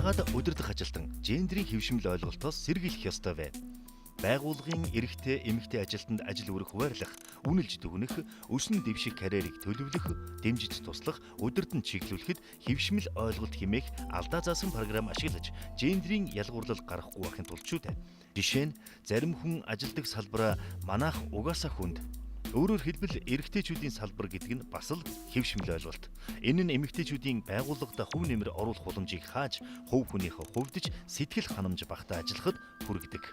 Яагаад удирдах ажилтан гендрийн хэвшмэл ойлголтоос сэргийлэх ёстой вэ? Байгууллагын эрэгтэй, эмэгтэй ажилтнанд ажил өрөх хуваарлах, үнэлж дүгнэх, өснө дэвших карьерийг төлөвлөх, дэмжиж туслах, удирдан чиглүүлэхэд хэвшмэл ойлголт хэмээх алдаа заасан програм ашиглаж, гендрийн ялгуурлал гарахгүй байхын тулд шүү дээ. Жишээ нь зарим хүн ажилдаг салбараа манайх угаасаа хүнд. Өөрөөр хэлбэл эрэгтэйчүүдийн салбар гэдэг нь бас л хэвшмэл ойлголт. Энэ нь эмэгтэйчүүдийн байгууллагада хөв нэмэр оруулах боломжийг хааж, хувь хүнийхээ хувьдж сэтгэл ханамж багтаа ажиллахад хүргэдэг.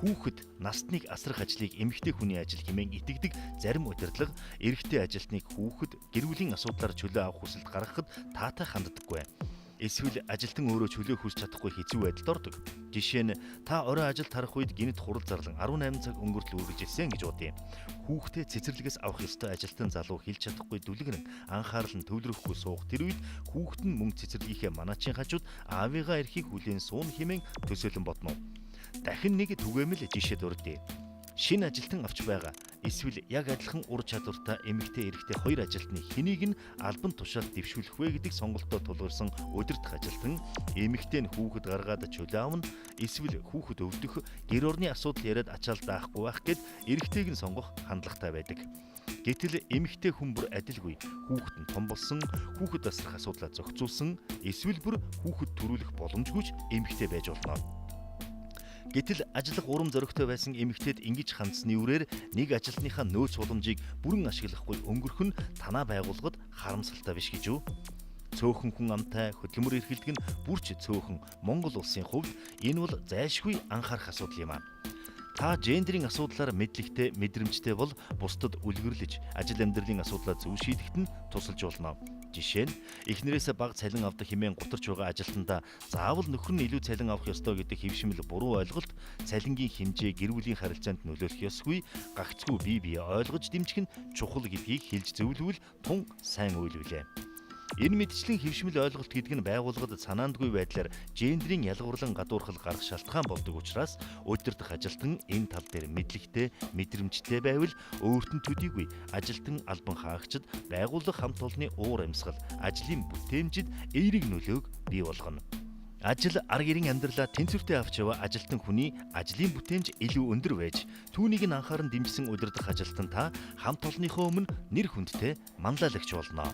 Хүүхэд настныг асрах ажлыг эмэгтэй хүний ажил хэмээн итгэдэг зарим удирдлага эрэгтэй ажилтныг хүүхэд гэр бүлийн асуудлаар чөлөө авах хүсэлд гаргахад таатай ханддаггүй. Эсвэл ажилтан өөрөө чөлөө хүсч чадахгүй хэцүү байдалд ордог. Жишээ нь та орой ажилд харах үед гинт хурал зарлан 18 цаг өнгөртөл үргэж ирсэн гэж бодъё. Хүүхдээ цэцэрлэгээс авах ёстой ажилтан залуу хэлж чадахгүй дүлгэрэн анхаарал нь төвлөрөхгүй суух тэр үед хүүхэд нь мөн цэцэрлэгийнхээ манаачийн хажууд аавыгаа эрхийг хүлээн суун хэмээн төсөөлөн бодно. Дахин нэг түгээмэл жишээ дурдъя. Шинэ ажилтан авч байгаа. Эсвэл яг адилхан ур чадвартай эмэгтэй эрэгтэй хоёр ажилтны хэнийг нь албан тушаалд дэвшүүлэх вэ гэдэг сонголтоо тулгарсан удирдах ажилтан эмэгтэй нь хүүхэд гаргаад чөлөө авна, эсвэл хүүхэд өвдөх, гэр орны асуудал яриад ачаал даахгүй байх гэд эрэгтэйг нь сонгох хандлагатай байдаг. Гэтэл эмэгтэй хүн бүр адилгүй хүүхэд нь том болсон, хүүхэд асрах асуудлаа зохицуулсан, эсвэл бүр хүүхэд төрүүлэх боломжгүйч эмэгтэй байж болно. Гэтэл ажиллах урам зоригтой байсан эмэгтэйд ингэж хандсны үрээр нэг ажилтныхаа нөөц боломжийг бүрэн ашиглахгүй өнгөрөх нь танаа байгууллагад харамсалтай биш гэж үү? Цөөхөн хүн амтай хөдөлмөр эрхэлдэг нь бүрч цөөхөн Монгол улсын хувьд энэ бол зайлшгүй анхаарах асуудал юм аа. Та гендрийн асуудлаар мэдлэгтэй, мэдрэмжтэй бол бусдад үлгэрлэж, ажил амьдралын асуудлаа зөв шийдэхэд нь тусалж болно. Жишээ нь эхнэрээсээ бага цалин авдаг хэмээн гутарч байгаа ажилтнаа заавал нөхөр нь илүү цалин авах ёстой гэдэг хэвшмэл буруу ойлголт, цалингийн хэмжээ гэр бүлийн харилцаанд нөлөөлөх ёсгүй, гагцхүү бие биеэ ойлгож дэмжих нь чухал гэдгийг хэлж зөвлөвөл тун сайн үйлвэлээ. Энэ мэдчлэн хэвшмэл ойлголт гэдэг нь байгууллагад санаандгүй байдлаар гендрийн ялгуурлан гадуурхал гарах шалтгаан болдог учраас удирдах ажилтан энэ тал дээр мэдлэгтэй, мэдрэмжтэй байвал өөрт нь төдийгүй ажилтан албан хаагчид байгууллага хамт олонны уур амьсгал, ажлын бүтээмжид эерэг нөлөөг бий болгоно. Ажил арга ирийн амьдралаа тэнцвэртэй авч яваа ажилтан хүний ажлын бүтээмж илүү өндөр байж, түүнийг нь анхааран дэмжсэн удирдах ажилтан та хамт олонныхоо өмнө нэр хүндтэй манлайлагч болно.